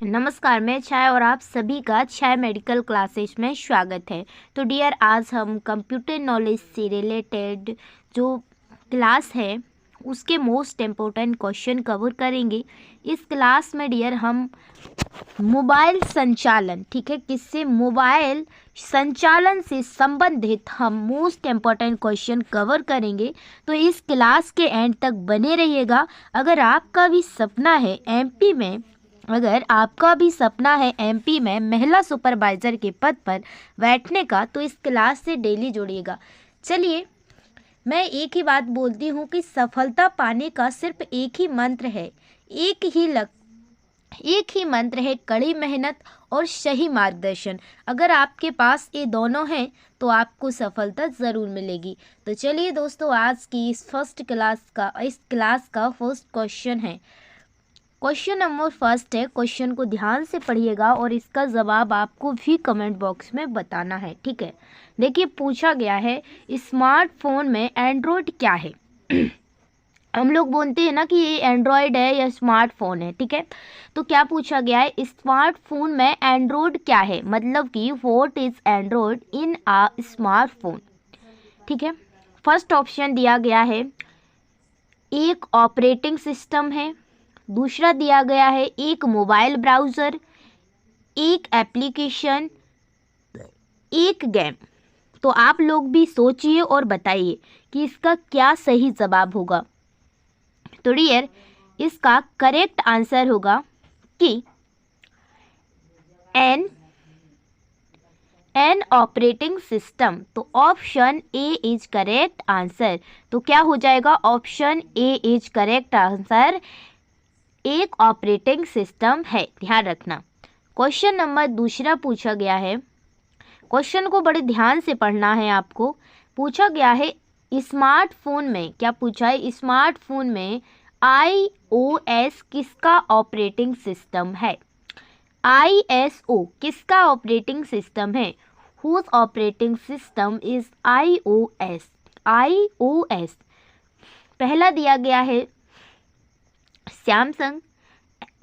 नमस्कार, मैं छाया और आप सभी का छाया मेडिकल क्लासेस में स्वागत है। तो डियर, आज हम कंप्यूटर नॉलेज से रिलेटेड जो क्लास है उसके मोस्ट इम्पोर्टेंट क्वेश्चन कवर करेंगे। इस क्लास में डियर हम मोबाइल संचालन, ठीक है, किससे, मोबाइल संचालन से संबंधित हम मोस्ट इम्पोर्टेंट क्वेश्चन कवर करेंगे। तो इस क्लास के एंड तक बने रहिएगा। अगर आपका भी सपना है एमपी में महिला सुपरवाइजर के पद पर बैठने का, तो इस क्लास से डेली जुड़िएगा। चलिए, मैं एक ही बात बोलती हूँ कि सफलता पाने का सिर्फ एक ही मंत्र है, एक ही मंत्र है, कड़ी मेहनत और सही मार्गदर्शन। अगर आपके पास ये दोनों हैं तो आपको सफलता ज़रूर मिलेगी। तो चलिए दोस्तों, आज की इस क्लास का फर्स्ट क्वेश्चन है। क्वेश्चन नंबर फर्स्ट है। क्वेश्चन को ध्यान से पढ़िएगा और इसका जवाब आपको भी कमेंट बॉक्स में बताना है, ठीक है। देखिए, पूछा गया है स्मार्टफोन में एंड्रॉयड क्या है। हम लोग बोलते हैं ना कि ये एंड्रॉयड है या स्मार्टफोन है, ठीक है। तो क्या पूछा गया है, स्मार्टफोन में एंड्रॉयड क्या है, मतलब कि what is Android in a smartphone, ठीक है। फर्स्ट ऑप्शन दिया गया है एक ऑपरेटिंग सिस्टम है, दूसरा दिया गया है एक मोबाइल ब्राउज़र, एक एप्लीकेशन, एक गेम। तो आप लोग भी सोचिए और बताइए कि इसका क्या सही जवाब होगा। तो डियर, इसका करेक्ट आंसर होगा कि एन ऑपरेटिंग सिस्टम। तो option A is correct answer. तो क्या हो जाएगा, option A is correct answer, एक ऑपरेटिंग सिस्टम है, ध्यान रखना। क्वेश्चन नंबर दूसरा पूछा गया है। क्वेश्चन को बड़े ध्यान से पढ़ना है आपको। पूछा गया है स्मार्टफोन में, क्या पूछा है, स्मार्टफोन में iOS किसका ऑपरेटिंग सिस्टम है। ISO किसका ऑपरेटिंग सिस्टम है, whose operating system is iOS। पहला दिया गया है सैमसंग,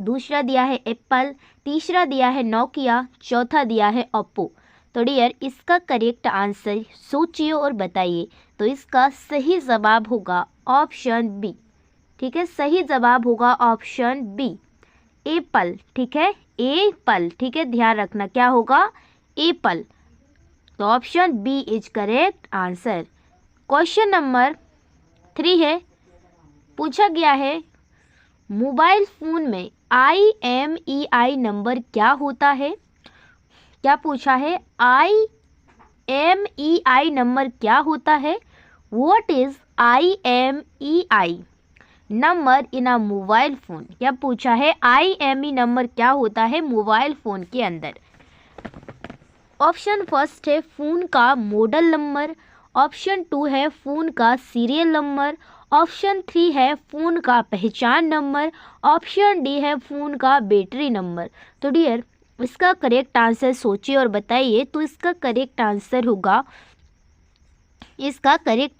दूसरा दिया है एप्पल, तीसरा दिया है नोकिया, चौथा दिया है ओप्पो। तो डियर, इसका करेक्ट आंसर सोचिए और बताइए। तो इसका सही जवाब होगा ऑप्शन बी, ठीक है। सही जवाब होगा ऑप्शन बी, एप्पल, ठीक है, एप्पल, ठीक है, ध्यान रखना क्या होगा, एप्पल। तो option B is correct answer. Question number 3 है। पूछा गया है मोबाइल फोन में IMEI नंबर क्या होता है। क्या पूछा है, IMEI नंबर क्या होता है, what is IMEI number in a mobile phone. क्या पूछा है, IMEI नंबर क्या होता है मोबाइल फोन के अंदर। ऑप्शन फर्स्ट है फोन का मॉडल नंबर, ऑप्शन 2 है फोन का सीरियल नंबर, ऑप्शन 3 है फ़ोन का पहचान नंबर, ऑप्शन डी है फ़ोन का बैटरी नंबर। तो डियर, इसका करेक्ट आंसर सोचिए और बताइए। तो इसका करेक्ट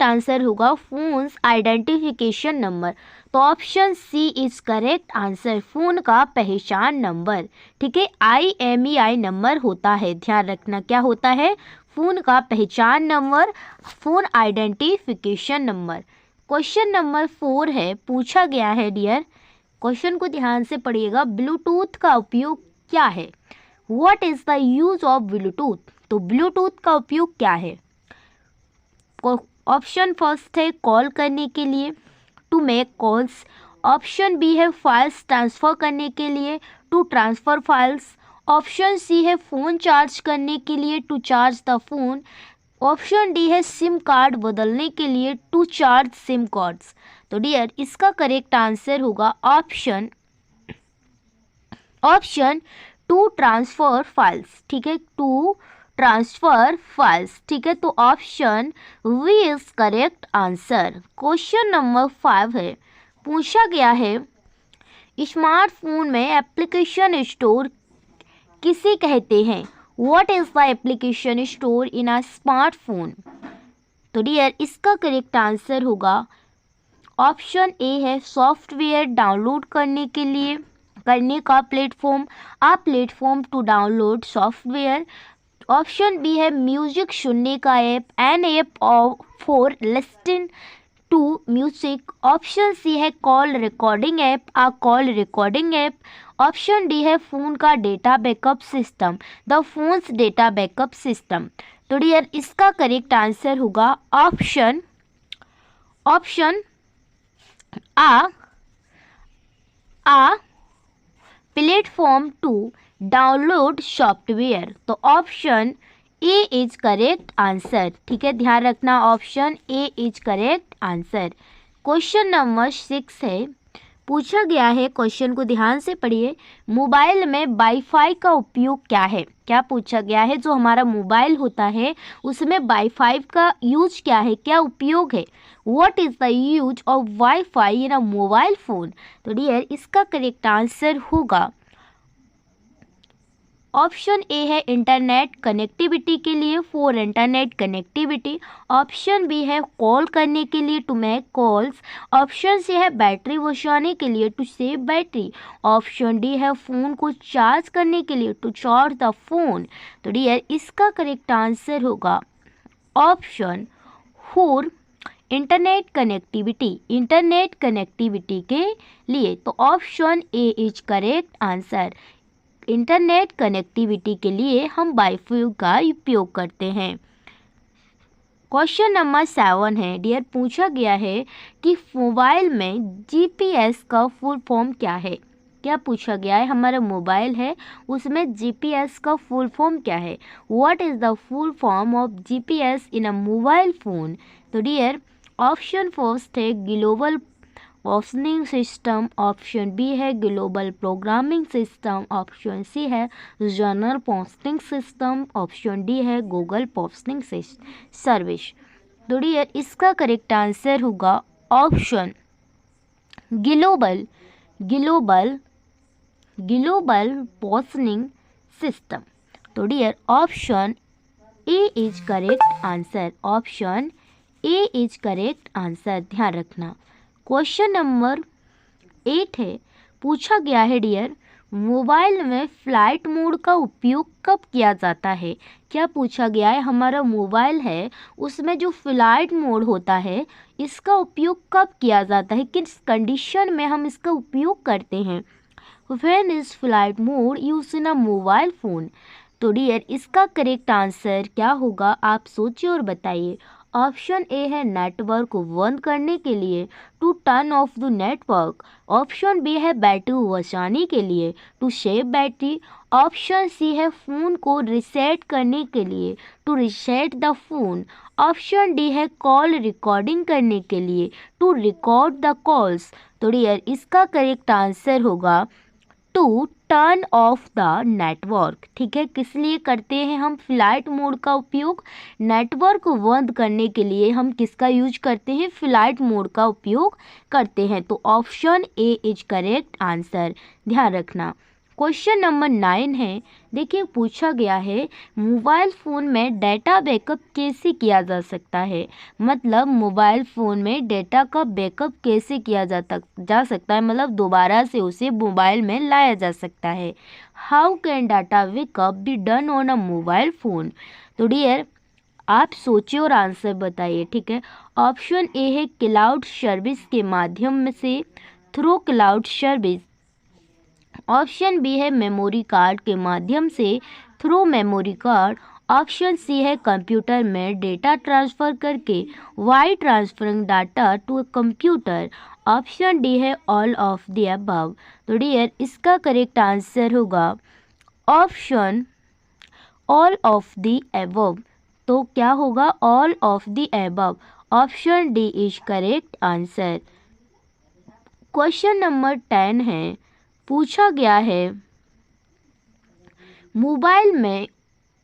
आंसर होगा फ़ोन्स आइडेंटिफिकेशन नंबर। तो option C is correct answer, phone का पहचान नंबर, ठीक है। IMEI नंबर होता है, ध्यान रखना क्या होता है, फ़ोन का पहचान number, phone identification number. Question number 4 है। पूछा गया है डियर, क्वेश्चन को ध्यान से पढ़िएगा, ब्लूटूथ का उपयोग क्या है, what is the use of Bluetooth. तो ब्लूटूथ का उपयोग क्या है। ऑप्शन फर्स्ट है कॉल करने के लिए, to make calls, option B है फाइल्स ट्रांसफ़र करने के लिए, to transfer files, option C है फ़ोन चार्ज करने के लिए, to charge the phone, option D है सिम कार्ड बदलने के लिए, टू चार्ज सिम कार्ड्स। तो डियर, इसका करेक्ट आंसर होगा ऑप्शन टू ट्रांसफ़र फाइल्स, ठीक है, टू ट्रांसफ़र फाइल्स, ठीक है। तो option B is correct answer. Question number 5 है। पूछा गया है स्मार्टफोन में एप्लीकेशन स्टोर किसे कहते हैं, what is the application store in a smartphone. तो डियर, इसका करेक्ट आंसर होगा ऑप्शन ए है सॉफ्टवेयर डाउनलोड करने के लिए, करने का platform, a platform to download software. Option B है म्यूजिक सुनने का app, an app for listening to music. Option C है call recording app, a call recording app. Option D है फ़ोन का data backup system, the phone's data backup system. तो dear इसका correct answer होगा option a platform to download software. तो option A is correct answer. ठीक है, ध्यान रखना, option A is correct answer. Question number 6 है, पूछा गया है, क्वेश्चन को ध्यान से पढ़िए। मोबाइल में वाईफाई का उपयोग क्या है? क्या पूछा गया है? जो हमारा मोबाइल होता है उसमें वाईफाई का यूज क्या है, क्या उपयोग है? What is the use of WiFi in a mobile phone? तो डियर इसका करेक्ट आंसर होगा ऑप्शन ए है इंटरनेट कनेक्टिविटी के लिए, for internet connectivity. Option B है कॉल करने के लिए, to make calls. Option C है बैटरी बचाने के लिए, to save battery. Option D है फ़ोन को चार्ज करने के लिए, टू चार्ज द फोन। तो डियर इसका करेक्ट आंसर होगा option for internet connectivity, internet connectivity के लिए। तो option A is correct answer. Internet connectivity के लिए हम वाईफाई का उपयोग करते हैं। क्वेश्चन नंबर 7 है, डियर पूछा गया है कि मोबाइल में जीपीएस का फुल फॉर्म क्या है? क्या पूछा गया है? हमारा मोबाइल है उसमें जीपीएस का फुल फॉर्म क्या है? What is the full form of GPS in a mobile phone? तो डियर ऑप्शन फर्स्ट है global positioning system, option B है global programming system, option C है general posting system, option D है Google posting service. तो dear इसका correct answer होगा option global positioning system. तो dear option A is correct answer, option A is correct answer, ध्यान रखना। Question number 8 है, पूछा गया है डियर मोबाइल में फ्लाइट मोड का उपयोग कब किया जाता है? क्या पूछा गया है? हमारा मोबाइल है उसमें जो फ्लाइट मोड होता है इसका उपयोग कब किया जाता है, किस कंडीशन में हम इसका उपयोग करते हैं? When is flight mode use in a mobile phone? तो डियर इसका करेक्ट आंसर क्या होगा, आप सोचिए और बताइए। ऑप्शन ए है नेटवर्क को बंद करने के लिए, to turn off the network. Option B है बैटरी बचाने के लिए, to save battery. Option C है फ़ोन को रिसेट करने के लिए, to reset the phone. Option D है कॉल रिकॉर्डिंग करने के लिए, टू रिकॉर्ड द कॉल्स। तो डियर इसका करेक्ट आंसर होगा to turn off the network. ठीक है, किस लिए करते हैं हम फ्लाइट मोड का उपयोग? नेटवर्क को बंद करने के लिए हम किसका यूज करते हैं? फ्लाइट मोड का उपयोग करते हैं। तो option A is correct answer, ध्यान रखना। क्वेश्चन नंबर 9 है, देखिए पूछा गया है मोबाइल फ़ोन में डेटा बैकअप कैसे किया जा सकता है? मतलब मोबाइल फ़ोन में डेटा का बैकअप कैसे किया जा सकता है, मतलब दोबारा से उसे मोबाइल में लाया जा सकता है। How can data backup be done on a mobile phone? तो डियर आप सोचिए और आंसर बताइए। ठीक है, ऑप्शन ए है क्लाउड सर्विस के माध्यम से, through cloud service. Option B है मेमोरी कार्ड के माध्यम से, through memory card. Option C है कंप्यूटर में डेटा ट्रांसफ़र करके, by transferring data to computer. Option D है ऑल ऑफ द अबव। तो डियर इसका करेक्ट आंसर होगा option all of the above. तो क्या होगा? All of the above. Option D is correct answer. Question number 10 है, पूछा गया है मोबाइल में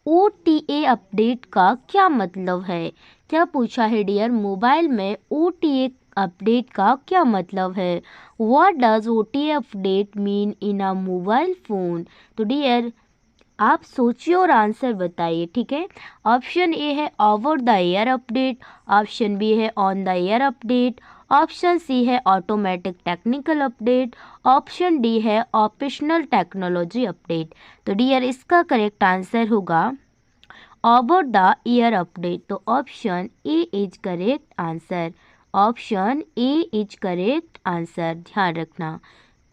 OTA अपडेट का क्या मतलब है? क्या पूछा है डियर मोबाइल में OTA अपडेट का क्या मतलब है? What does OTA update mean in a mobile phone? तो डियर आप सोचिए और आंसर बताइए। ठीक है, ऑप्शन ए है over the air update, option B है on the air update, option C है automatic technical update, option D है ऑपरेशनल टेक्नोलॉजी अपडेट। तो डियर इसका करेक्ट आंसर होगा ओवर द ईयर अपडेट। तो option A is correct answer, option A is correct answer, ध्यान रखना।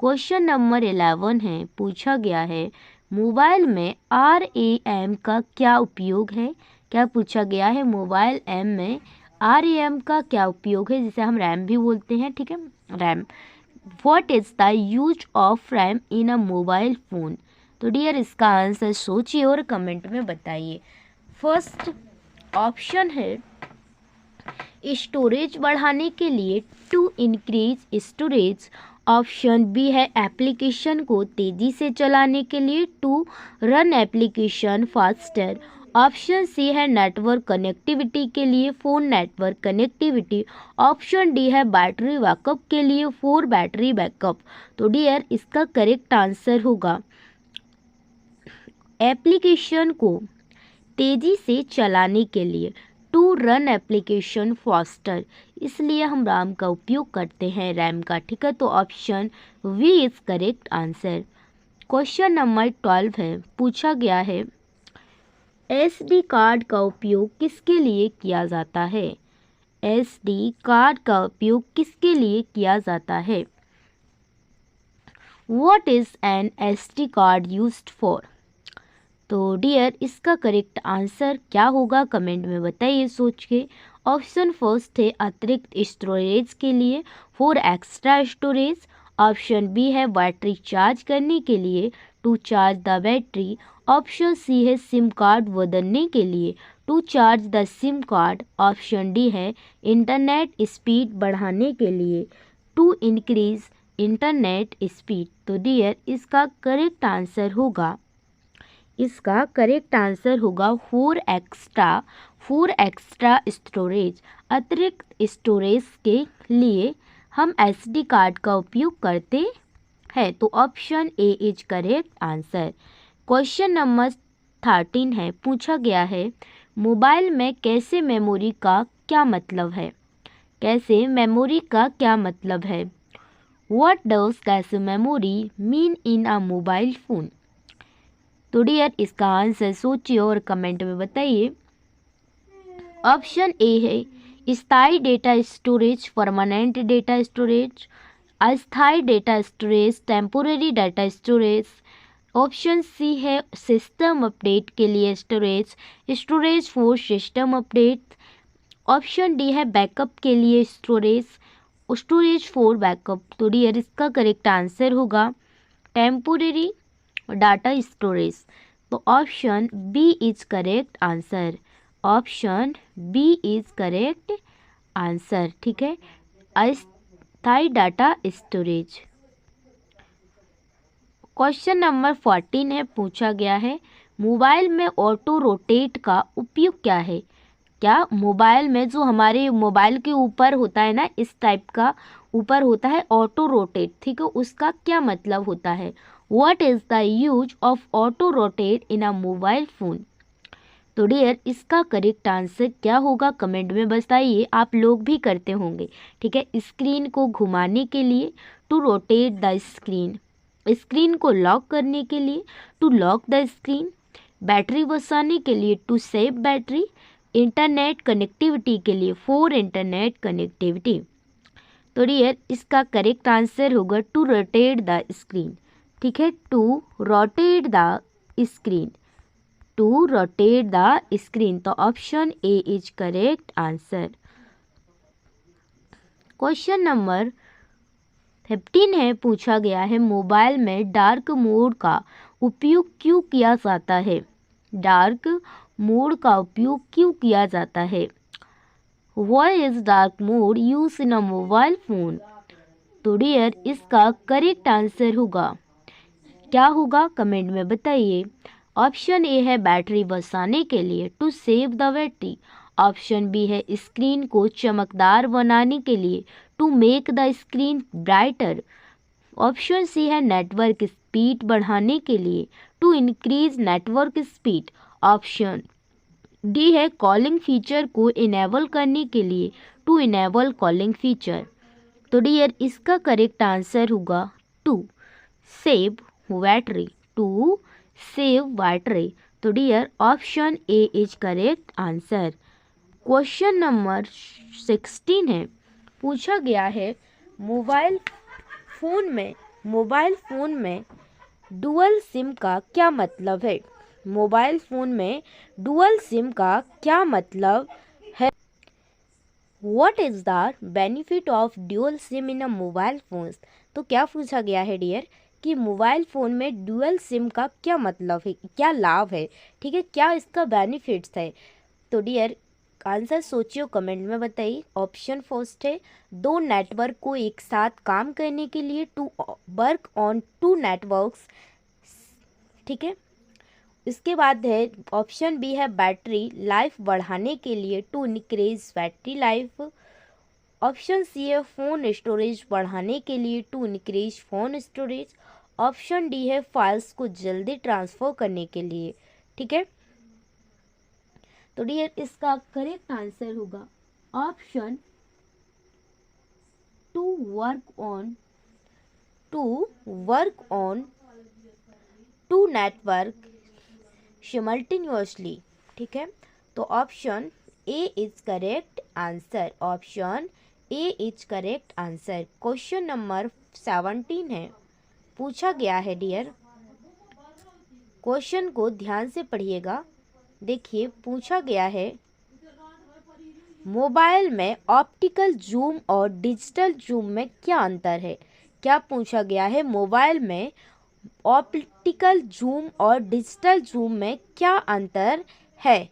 Question number 11 है, पूछा गया है मोबाइल में RAM का क्या उपयोग है। क्या पूछा गया है मोबाइल एम में RAM का क्या उपयोग है, जिसे हम रैम भी बोलते हैं, ठीक है, RAM. What is the use of RAM in a mobile phone. तो डियर इसका आंसर सोचिए और कमेंट में बताइए। फर्स्ट ऑप्शन है स्टोरेज बढ़ाने के लिए, to increase storage. Option B है एप्लीकेशन को तेज़ी से चलाने के लिए, to run application faster. Option C है नेटवर्क कनेक्टिविटी के लिए, for network connectivity. Option D है बैटरी बैकअप के लिए, फोर बैटरी बैकअप। तो डियर इसका करेक्ट आंसर होगा एप्लीकेशन को तेज़ी से चलाने के लिए, टू रन एप्लीकेशन फास्टर, इसलिए हम रैम का उपयोग करते हैं, रैम का, ठीक है। तो option B is correct answer. Question number 12 है, पूछा गया है SD कार्ड का उपयोग किसके लिए किया जाता है। SD कार्ड का उपयोग किसके लिए किया जाता है। What is an SD card used for. तो डियर इसका करेक्ट आंसर क्या होगा कमेंट में बताइए सोच के। ऑप्शन फर्स्ट है अतिरिक्त स्टोरेज के लिए, for extra storage. Option B है बैटरी चार्ज करने के लिए, to charge the battery. Option C है सिम कार्ड बदलने के लिए, to charge the SIM card. Option D है इंटरनेट स्पीड बढ़ाने के लिए, टू इंक्रीज इंटरनेट स्पीड। तो डियर इसका करेक्ट आंसर होगा, इसका करेक्ट आंसर होगा फोर एक्स्ट्रा स्टोरेज। अतिरिक्त स्टोरेज के लिए हम SD कार्ड का उपयोग करते हैं। तो option A is correct answer. Question number 13 है, पूछा गया है मोबाइल में कैसे मेमोरी का क्या मतलब है। कैसे मेमोरी का क्या मतलब है। What does cache memory mean in a mobile phone. तो डियर इसका आंसर सोचिए और कमेंट में बताइए। ऑप्शन ए है स्थायी data storage, permanent data storage. अस्थायी data storage, temporary data storage. Option C है सिस्टम अपडेट के लिए storage, storage for system update. Option D है बैकअप के लिए स्टोरेज, स्टोरेज फॉर बैकअप। तो डियर इसका करेक्ट आंसर होगा टेम्पोरेरी डाटा स्टोरेज। तो option B is correct answer, option B is correct answer, ठीक है, अस्थायी डाटा स्टोरेज। क्वेश्चन नंबर 14 है, पूछा गया है मोबाइल में ऑटो रोटेट का उपयोग क्या है। क्या मोबाइल में जो हमारे मोबाइल के ऊपर होता है ना, इस टाइप का ऊपर होता है ऑटो रोटेट, ठीक है, उसका क्या मतलब होता है। What is the use of auto rotate in a mobile phone. तो डियर इसका करेक्ट आंसर क्या होगा कमेंट में बताइए। आप लोग भी करते होंगे, ठीक है। स्क्रीन को घुमाने के लिए, to rotate the screen. Screen को लॉक करने के लिए, to lock the screen. Battery बचाने के लिए, to save battery. Internet connectivity के लिए, फॉर इंटरनेट कनेक्टिविटी। तो डियर इसका करेक्ट आंसर होगा टू रोटेट द स्क्रीन, ठीक है, to rotate the screen, to rotate the screen. तो option A is correct answer. Question number 15 है, पूछा गया है मोबाइल में डार्क मोड का उपयोग क्यों किया जाता है। डार्क मोड का उपयोग क्यों किया जाता है। Why is dark mode used in a mobile phone? तो डियर इसका करेक्ट आंसर होगा, क्या होगा कमेंट में बताइए। ऑप्शन ए है बैटरी बचाने के लिए, to save the battery. Option B है स्क्रीन को चमकदार बनाने के लिए, to make the screen brighter. Option C है नेटवर्क स्पीड बढ़ाने के लिए, to increase network speed. Option D है कॉलिंग फीचर को इनेबल करने के लिए, टू इनेबल कॉलिंग फीचर। तो डियर इसका करेक्ट आंसर होगा to save battery, to save battery. तो dear option A is correct answer. Question number 16 है, पूछा गया है मोबाइल फ़ोन में डुअल सिम का क्या मतलब है। मोबाइल फ़ोन में डुअल सिम का क्या मतलब है। What is the benefit of dual SIM in a mobile phones. तो क्या पूछा गया है डियर कि मोबाइल फ़ोन में डुअल सिम का क्या मतलब है, क्या लाभ है, ठीक है, क्या इसका बेनिफिट्स है। तो डियर आंसर सोचिए, कमेंट में बताइए। ऑप्शन फर्स्ट है दो नेटवर्क को एक साथ काम करने के लिए, to work on two networks, ठीक है। इसके बाद है ऑप्शन बी है बैटरी लाइफ बढ़ाने के लिए, to increase battery life. Option C है फ़ोन स्टोरेज बढ़ाने के लिए, to increase phone storage. Option D है फाइल्स को जल्दी ट्रांसफ़र करने के लिए, ठीक है। तो डियर इसका करेक्ट आंसर होगा option to work on two network simultaneously, ठीक है। तो option A is correct answer, option A is correct answer. Question number 17 है, पूछा गया है डियर, क्वेश्चन को ध्यान से पढ़िएगा। देखिए पूछा गया है मोबाइल में ऑप्टिकल जूम और डिजिटल जूम में क्या अंतर है। क्या पूछा गया है मोबाइल में ऑप्टिकल जूम और डिजिटल जूम में क्या अंतर है।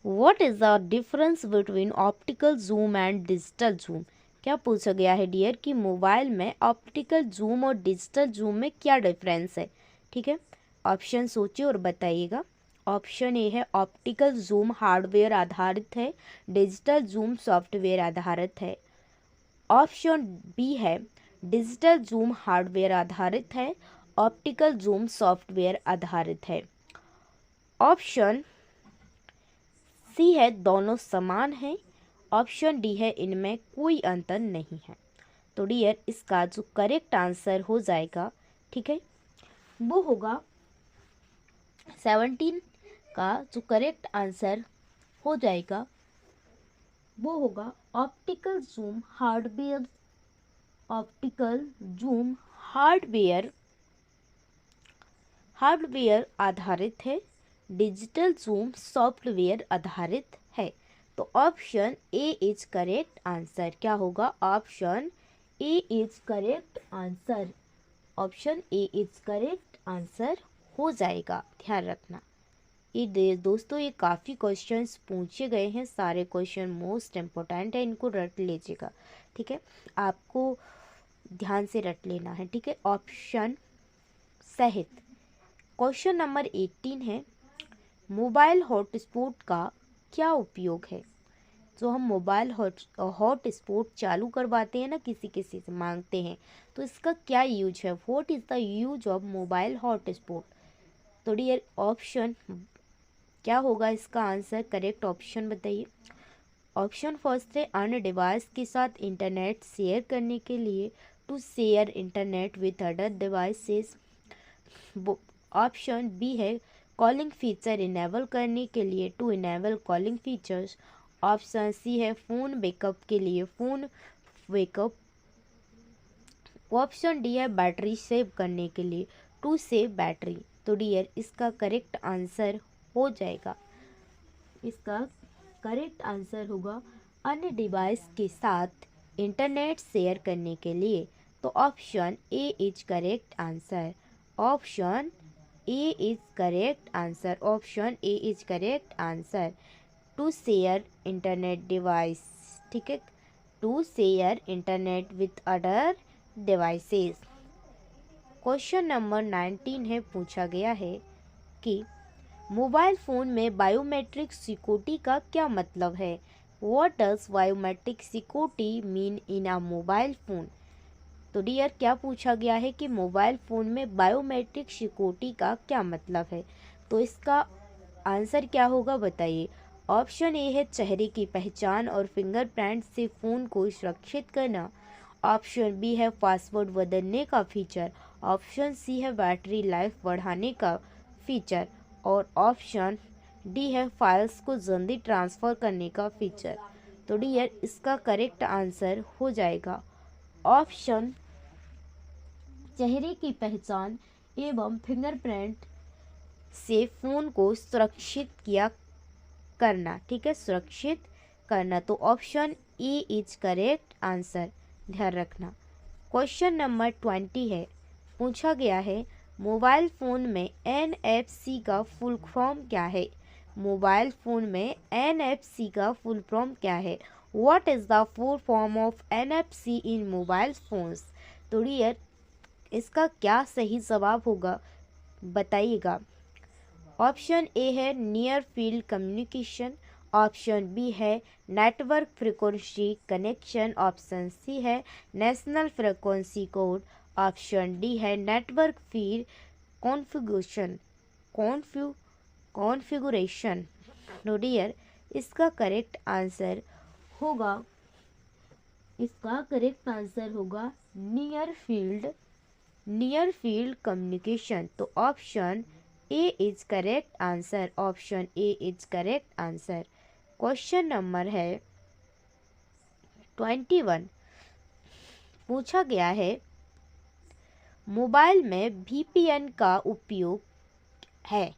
What is the difference between optical zoom and digital zoom. क्या पूछा गया है डियर कि मोबाइल में ऑप्टिकल जूम और डिजिटल जूम में क्या डिफरेंस है, ठीक है। ऑप्शन सोचिए और बताइएगा। ऑप्शन ए है ऑप्टिकल जूम हार्डवेयर आधारित है, डिजिटल जूम सॉफ्टवेयर आधारित है। ऑप्शन बी है डिजिटल जूम हार्डवेयर आधारित है, ऑप्टिकल जूम सॉफ्टवेयर आधारित है। ऑप्शन सी है दोनों समान है। ऑप्शन डी है इनमें कोई अंतर नहीं है। तो डियर इसका जो करेक्ट आंसर हो जाएगा, ठीक है, वो होगा 17 का जो करेक्ट आंसर हो जाएगा वो होगा optical zoom hardware, optical zoom hardware आधारित है, डिजिटल जूम सॉफ्टवेयर आधारित है। तो option A is correct answer. क्या होगा, option A is correct answer, option A is correct answer हो जाएगा, ध्यान रखना। ये दोस्तों ये काफ़ी क्वेश्चंस पूछे गए हैं, सारे क्वेश्चन मोस्ट इम्पोर्टेंट है, इनको रट लीजिएगा, ठीक है, आपको ध्यान से रट लेना है, ठीक है, ऑप्शन सहित। क्वेश्चन नंबर 18 है मोबाइल हॉटस्पॉट का क्या उपयोग है। जो हम मोबाइल हॉटस्पॉट चालू करवाते हैं ना, किसी से मांगते हैं, तो इसका क्या यूज है। What is the use of mobile hotspot. तो डियर ऑप्शन क्या होगा इसका आंसर, करेक्ट ऑप्शन बताइए। ऑप्शन फर्स्ट है अन्य डिवाइस के साथ इंटरनेट शेयर करने के लिए, to share internet with other devices. Option B है कॉलिंग फीचर इनेबल करने के लिए, to enable calling features. Option C है फ़ोन बैकअप के लिए, फ़ोन बैकअप। ऑप्शन डी है बैटरी सेव करने के लिए, टू सेव बैटरी। तो डियर इसका करेक्ट आंसर हो जाएगा, इसका करेक्ट आंसर होगा अन्य डिवाइस के साथ इंटरनेट शेयर करने के लिए। तो option A is correct answer, option A is correct answer, option A is correct answer. To share internet device, ठीक है, to share internet with other devices. Question number 19 है, पूछा गया है कि मोबाइल फ़ोन में बायोमेट्रिक सिक्योरिटी का क्या मतलब है। What does biometric security mean in a mobile phone. तो डियर क्या पूछा गया है कि मोबाइल फ़ोन में बायोमेट्रिक सिक्योरिटी का क्या मतलब है। तो इसका आंसर क्या होगा बताइए। ऑप्शन ए है चेहरे की पहचान और फिंगरप्रिंट से फ़ोन को सुरक्षित करना। ऑप्शन बी है पासवर्ड बदलने का फीचर, ऑप्शन सी है बैटरी लाइफ बढ़ाने का फीचर और ऑप्शन डी है फाइल्स को जल्दी ट्रांसफ़र करने का फीचर। तो डियर इसका करेक्ट आंसर हो जाएगा ऑप्शन चेहरे की पहचान एवं फिंगरप्रिंट से फ़ोन को सुरक्षित किया करना। ठीक है, सुरक्षित करना। तो option A is correct answer, ध्यान रखना। क्वेश्चन नंबर 20 है, पूछा गया है मोबाइल फ़ोन में NFC का फुल फॉर्म क्या है। मोबाइल फ़ोन में NFC का फुल फॉर्म क्या है। What is the full form of NFC in mobile phones. तो डियर इसका क्या सही जवाब होगा बताइएगा। ऑप्शन ए है near field communication, option B है network frequency connection, option C है national frequency code, option D है network field configuration. No dear इसका करेक्ट आंसर होगा नियर फील्ड कम्युनिकेशन। तो option A is correct answer, option A is correct answer. Question number है 21, पूछा गया है mobile में VPN का उपयोग है।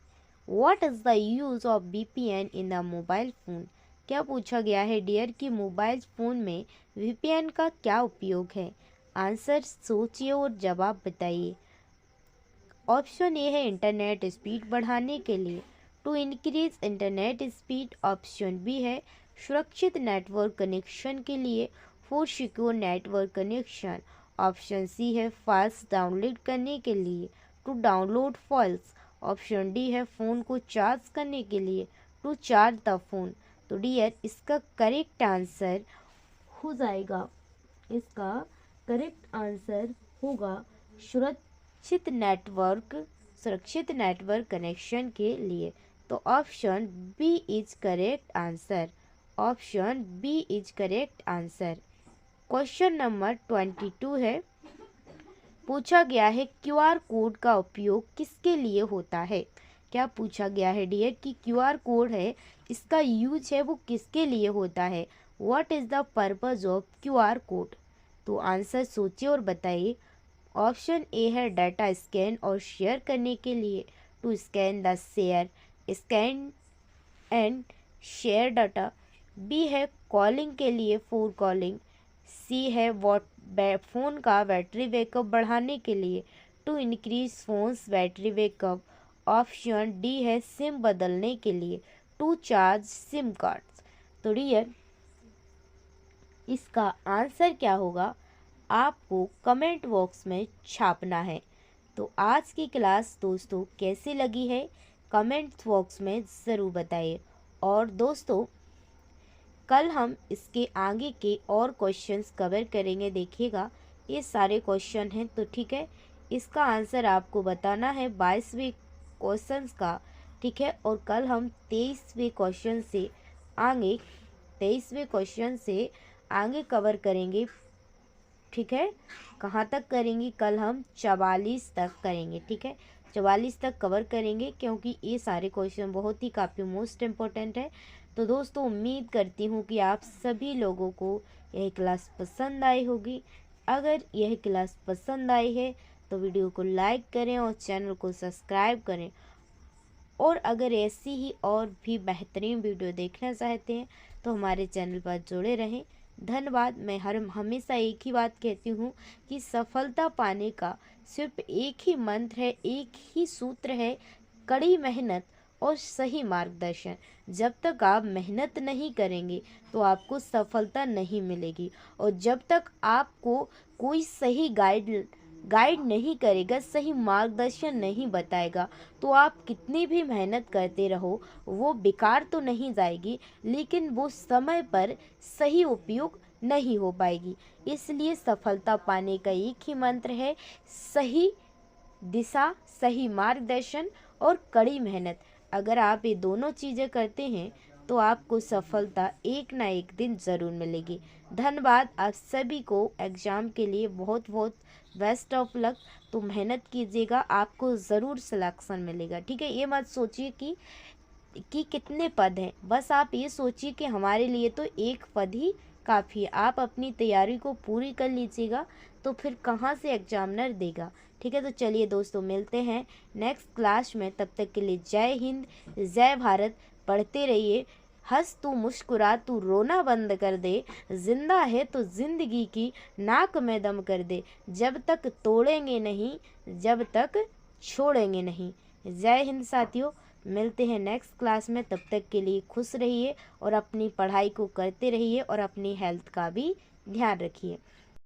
What is the use of VPN in the mobile phone. क्या पूछा गया है डियर कि मोबाइल फ़ोन में VPN का क्या उपयोग है। आंसर सोचिए और जवाब बताइए। ऑप्शन ए है इंटरनेट स्पीड बढ़ाने के लिए, to increase internet speed, option B है सुरक्षित नेटवर्क कनेक्शन के लिए, for secure network connection, option C है फाइल्स डाउनलोड करने के लिए, to download files, option D है फ़ोन को चार्ज करने के लिए, टू चार्ज द फ़ोन। तो डियर इसका करेक्ट आंसर हो जाएगा, इसका करेक्ट आंसर होगा सुरक्षित नेटवर्क कनेक्शन के लिए। तो option B is correct answer, option B is correct answer. Question number 22 है, पूछा गया है QR कोड का उपयोग किसके लिए होता है। क्या पूछा गया है डियर कि QR कोड है इसका यूज है वो किसके लिए होता है। What is the purpose of QR code. तो आंसर सोचिए और बताइए। ऑप्शन ए है डाटा स्कैन और शेयर करने के लिए, to scan the scan and share data, B है कॉलिंग के लिए फॉर कॉलिंग, सी है फ़ोन का बैटरी बैकअप बढ़ाने के लिए, to increase phone's battery backup, option D है सिम बदलने के लिए, टू चार्ज सिम कार्ड्स। तो डियर इसका आंसर क्या होगा आपको कमेंट बॉक्स में छापना है। तो आज की क्लास दोस्तों कैसी लगी है कमेंट बॉक्स में ज़रूर बताइए। और दोस्तों कल हम इसके आगे के और क्वेश्चंस कवर करेंगे। देखिएगा ये सारे क्वेश्चन हैं तो ठीक है, इसका आंसर आपको बताना है 22वें क्वेश्चंस का। ठीक है, और कल हम 23वें क्वेश्चन से आगे कवर करेंगे। ठीक है, कहाँ तक करेंगे कल हम 44 तक करेंगे। ठीक है, 44 तक कवर करेंगे क्योंकि ये सारे क्वेश्चन बहुत ही काफ़ी मोस्ट इम्पोर्टेंट है। तो दोस्तों उम्मीद करती हूँ कि आप सभी लोगों को यह क्लास पसंद आई होगी। अगर यह क्लास पसंद आई है तो वीडियो को लाइक करें और चैनल को सब्सक्राइब करें। और अगर ऐसी ही और भी बेहतरीन वीडियो देखना चाहते हैं तो हमारे चैनल पर जुड़े रहें। धन्यवाद। मैं हमेशा एक ही बात कहती हूँ कि सफलता पाने का सिर्फ एक ही मंत्र है, एक ही सूत्र है, कड़ी मेहनत और सही मार्गदर्शन। जब तक आप मेहनत नहीं करेंगे तो आपको सफलता नहीं मिलेगी, और जब तक आपको कोई सही गाइड नहीं करेगा, सही मार्गदर्शन नहीं बताएगा, तो आप कितनी भी मेहनत करते रहो वो बेकार तो नहीं जाएगी, लेकिन वो समय पर सही उपयोग नहीं हो पाएगी। इसलिए सफलता पाने का एक ही मंत्र है, सही दिशा, सही मार्गदर्शन और कड़ी मेहनत। अगर आप ये दोनों चीज़ें करते हैं तो आपको सफलता एक ना एक दिन ज़रूर मिलेगी। धन्यवाद। आप सभी को एग्ज़ाम के लिए बहुत बहुत बेस्ट ऑफ लक। तो मेहनत कीजिएगा, आपको ज़रूर सिलेक्शन मिलेगा। ठीक है, ये मत सोचिए कि कितने पद हैं, बस आप ये सोचिए कि हमारे लिए तो एक पद ही काफ़ी है। आप अपनी तैयारी को पूरी कर लीजिएगा, तो फिर कहाँ से एग्जामिनर देगा। ठीक है, तो चलिए दोस्तों, मिलते हैं नेक्स्ट क्लास में। तब तक के लिए जय हिंद, जय भारत। पढ़ते रहिए। हंस तू मुस्कुरा तू रोना बंद कर दे, जिंदा है तो जिंदगी की नाक में दम कर दे, जब तक तोड़ेंगे नहीं, जब तक छोड़ेंगे नहीं। जय हिंद साथियों, मिलते हैं नेक्स्ट क्लास में। तब तक के लिए खुश रहिए और अपनी पढ़ाई को करते रहिए और अपनी हेल्थ का भी ध्यान रखिए।